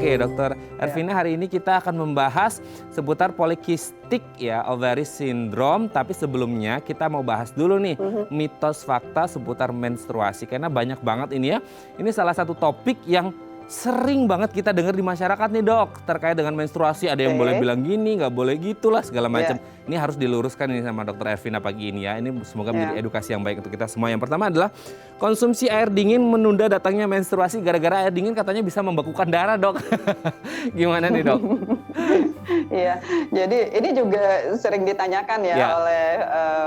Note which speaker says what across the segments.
Speaker 1: Oke, Dokter Ervina, hari ini kita akan membahas seputar polikistik ya, ovary syndrome. Tapi sebelumnya kita mau bahas dulu nih mitos fakta seputar menstruasi. Karena banyak banget ini ya. Ini salah satu topik yang sering banget kita dengar di masyarakat nih dok. Terkait dengan menstruasi, ada yang boleh bilang gini, nggak boleh gitulah segala macam. Ini harus diluruskan ini sama Dokter Ervina pagi ini ya. Ini semoga menjadi edukasi yang baik untuk kita semua. Yang pertama adalah konsumsi air dingin menunda datangnya menstruasi. Gara-gara air dingin katanya bisa membekukan darah dok. Gimana nih dok?
Speaker 2: Iya, jadi ini juga sering ditanyakan ya oleh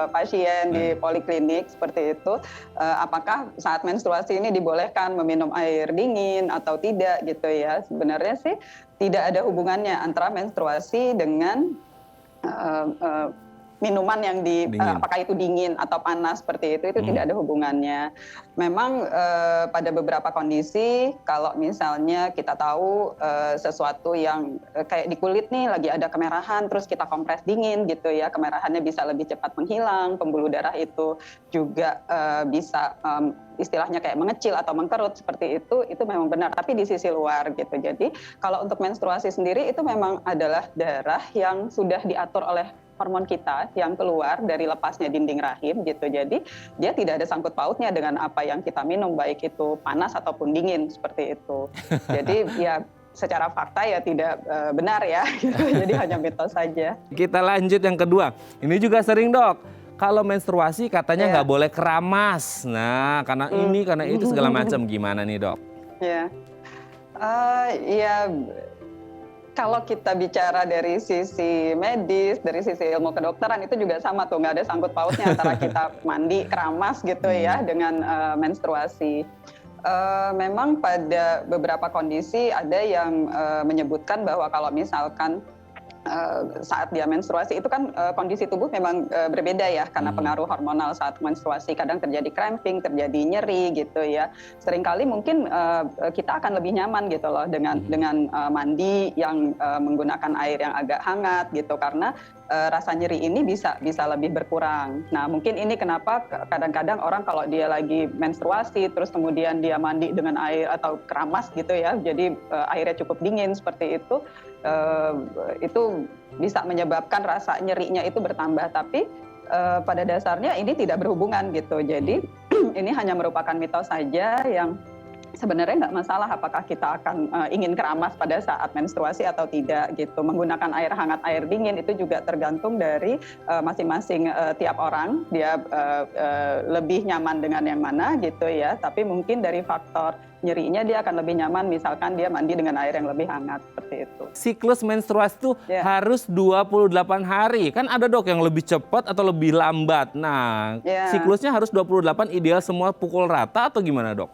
Speaker 2: pasien di poliklinik seperti itu. Apakah saat menstruasi ini dibolehkan meminum air dingin atau tidak gitu ya. Sebenarnya sih tidak ada hubungannya antara menstruasi dengan minuman yang apakah itu dingin atau panas seperti itu tidak ada hubungannya. Memang pada beberapa kondisi kalau misalnya kita tahu sesuatu yang kayak di kulit nih lagi ada kemerahan terus kita kompres dingin gitu ya, kemerahannya bisa lebih cepat menghilang, pembuluh darah itu juga bisa istilahnya kayak mengecil atau mengkerut seperti itu memang benar, tapi di sisi luar gitu. Jadi kalau untuk menstruasi sendiri itu memang adalah darah yang sudah diatur oleh hormon kita yang keluar dari lepasnya dinding rahim gitu. Jadi dia tidak ada sangkut pautnya dengan apa yang kita minum, baik itu panas ataupun dingin seperti itu. Jadi ya secara fakta ya tidak benar ya gitu. Jadi hanya mitos saja.
Speaker 1: Kita lanjut yang kedua. Ini juga sering dok. Kalau menstruasi katanya nggak boleh keramas. Nah, karena ini, karena itu segala macam. Gimana nih dok?
Speaker 2: Ya, kalau kita bicara dari sisi medis, dari sisi ilmu kedokteran itu juga sama tuh, nggak ada sangkut pautnya antara kita mandi, keramas gitu ya dengan menstruasi. Memang pada beberapa kondisi ada yang menyebutkan bahwa kalau misalkan saat dia menstruasi itu kan kondisi tubuh memang berbeda ya karena pengaruh hormonal saat menstruasi, kadang terjadi cramping, terjadi nyeri gitu ya. Seringkali mungkin kita akan lebih nyaman gitu loh dengan mandi yang menggunakan air yang agak hangat gitu karena rasa nyeri ini bisa lebih berkurang. Nah, mungkin ini kenapa kadang-kadang orang kalau dia lagi menstruasi terus kemudian dia mandi dengan air atau keramas gitu ya, jadi airnya cukup dingin seperti itu bisa menyebabkan rasa nyerinya itu bertambah, tapi pada dasarnya ini tidak berhubungan gitu. Jadi ini hanya merupakan mitos saja yang sebenarnya nggak masalah apakah kita akan ingin keramas pada saat menstruasi atau tidak gitu. Menggunakan air hangat, air dingin itu juga tergantung dari masing-masing tiap orang. Dia lebih nyaman dengan yang mana gitu ya. Tapi mungkin dari faktor nyerinya dia akan lebih nyaman misalkan dia mandi dengan air yang lebih hangat seperti itu.
Speaker 1: Siklus menstruasi itu harus 28 hari. Kan ada dok yang lebih cepat atau lebih lambat. Nah, siklusnya harus 28, ideal semua pukul rata atau gimana dok?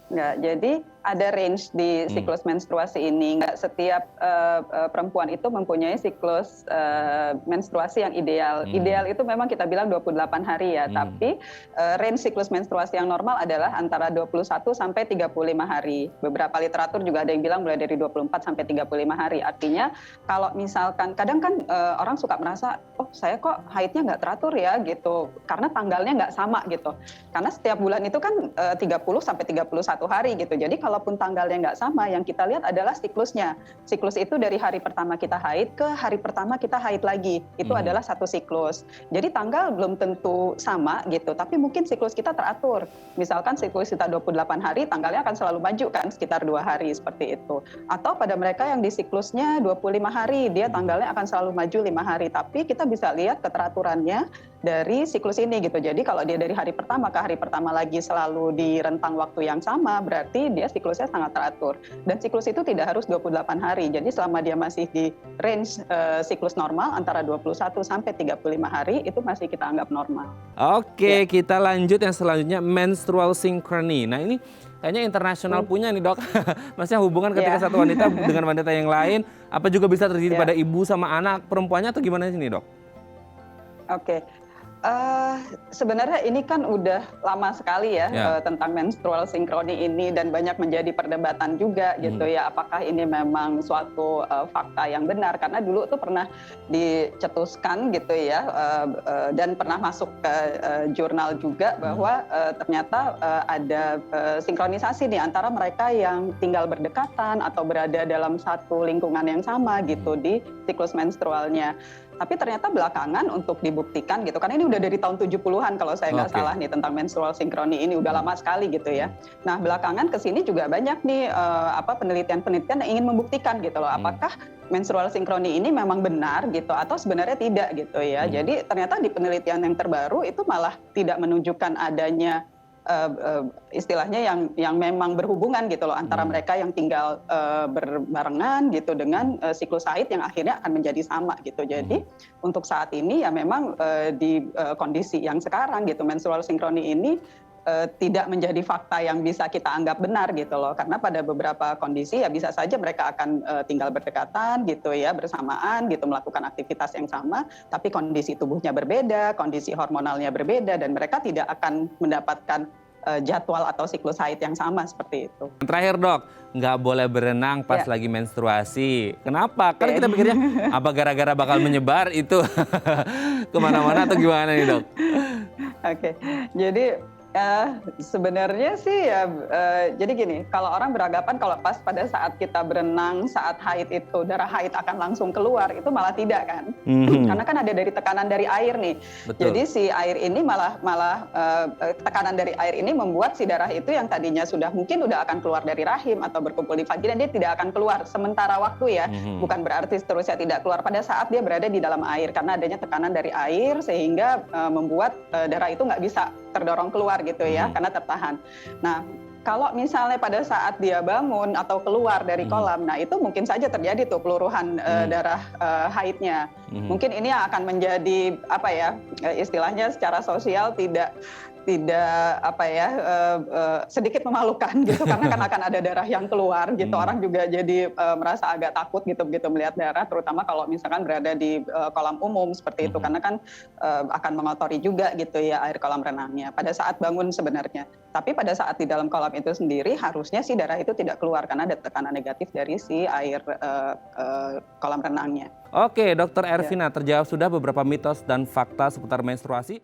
Speaker 2: Enggak, jadi ada range di siklus menstruasi ini. Enggak setiap perempuan itu mempunyai siklus menstruasi yang ideal. Ideal itu memang kita bilang 28 hari ya, tapi range siklus menstruasi yang normal adalah antara 21 sampai 35 hari. Beberapa literatur juga ada yang bilang mulai dari 24 sampai 35 hari. Artinya kalau misalkan kadang kan orang suka merasa, oh saya kok haidnya nggak teratur ya gitu, karena tanggalnya nggak sama gitu. Karena setiap bulan itu kan 30 sampai 31 hari gitu. Jadi kalaupun tanggalnya nggak sama, yang kita lihat adalah siklusnya. Siklus itu dari hari pertama kita haid ke hari pertama kita haid lagi. Itu adalah satu siklus. Jadi tanggal belum tentu sama gitu, tapi mungkin siklus kita teratur. Misalkan siklus kita 28 hari, tanggalnya akan selalu maju kan sekitar 2 hari seperti itu. Atau pada mereka yang di siklusnya 25 hari, dia tanggalnya akan selalu maju 5 hari. Tapi kita bisa lihat keteraturannya dari siklus ini gitu. Jadi kalau dia dari hari pertama ke hari pertama lagi selalu di rentang waktu yang sama, berarti dia siklusnya sangat teratur. Dan siklus itu tidak harus 28 hari. Jadi selama dia masih di range siklus normal antara 21 sampai 35 hari, itu masih kita anggap normal.
Speaker 1: Oke, kita lanjut yang selanjutnya, menstrual synchrony. Nah ini kayaknya internasional punya nih dok. Maksudnya hubungan ketika satu wanita dengan wanita yang lain, apa juga bisa terjadi pada ibu sama anak perempuannya atau gimana sih nih dok?
Speaker 2: Oke. Sebenarnya ini kan udah lama sekali ya,
Speaker 1: Ya.
Speaker 2: tentang menstrual sinkroni ini dan banyak menjadi perdebatan juga gitu ya. Apakah ini memang suatu fakta yang benar? Karena dulu tuh pernah dicetuskan gitu ya, dan pernah masuk ke jurnal juga bahwa ternyata ada sinkronisasi nih antara mereka yang tinggal berdekatan atau berada dalam satu lingkungan yang sama gitu di siklus menstrualnya. Tapi ternyata belakangan untuk dibuktikan gitu, karena ini udah dari tahun 70-an kalau saya nggak salah nih tentang menstrual sinkroni ini, udah lama sekali gitu ya. Nah belakangan kesini juga banyak nih penelitian-penelitian yang ingin membuktikan gitu loh, apakah menstrual sinkroni ini memang benar gitu atau sebenarnya tidak gitu ya. Jadi ternyata di penelitian yang terbaru itu malah tidak menunjukkan adanya istilahnya yang memang berhubungan gitu loh antara mereka yang tinggal berbarengan gitu dengan siklus haid yang akhirnya akan menjadi sama gitu. Jadi untuk saat ini ya memang di kondisi yang sekarang gitu menstrual sinkroni ini tidak menjadi fakta yang bisa kita anggap benar gitu loh, karena pada beberapa kondisi ya bisa saja mereka akan tinggal berdekatan gitu ya, bersamaan gitu, melakukan aktivitas yang sama, tapi kondisi tubuhnya berbeda, kondisi hormonalnya berbeda, dan mereka tidak akan mendapatkan jadwal atau siklus haid yang sama seperti itu.
Speaker 1: Terakhir dok, nggak boleh berenang pas lagi menstruasi. Kenapa? Kan kita pikirnya apa gara-gara bakal menyebar itu kemana-mana atau gimana nih dok?
Speaker 2: Oke, jadi sebenarnya sih ya, jadi gini, kalau orang beranggapan kalau pas pada saat kita berenang, saat haid itu darah haid akan langsung keluar, itu malah tidak kan? Karena kan ada dari tekanan dari air nih.
Speaker 1: Betul.
Speaker 2: Jadi si air ini malah tekanan dari air ini membuat si darah itu yang tadinya mungkin udah akan keluar dari rahim atau berkumpul di vagina, dia tidak akan keluar sementara waktu ya. Bukan berarti seterusnya tidak keluar pada saat dia berada di dalam air, karena adanya tekanan dari air sehingga membuat darah itu nggak bisa terdorong keluar gitu ya, karena tertahan. Nah, kalau misalnya pada saat dia bangun atau keluar dari kolam, nah itu mungkin saja terjadi tuh peluruhan darah haidnya. Mungkin ini yang akan menjadi apa ya, istilahnya secara sosial tidak sedikit memalukan gitu, karena kan akan ada darah yang keluar gitu. Orang juga jadi merasa agak takut gitu begitu melihat darah, terutama kalau misalkan berada di kolam umum seperti itu, karena kan akan mengotori juga gitu ya air kolam renangnya pada saat bangun sebenarnya. Tapi pada saat di dalam kolam itu sendiri harusnya si darah itu tidak keluar karena ada tekanan negatif dari si air kolam renangnya.
Speaker 1: Oke, Dokter Ervina, terjawab sudah beberapa mitos dan fakta seputar menstruasi.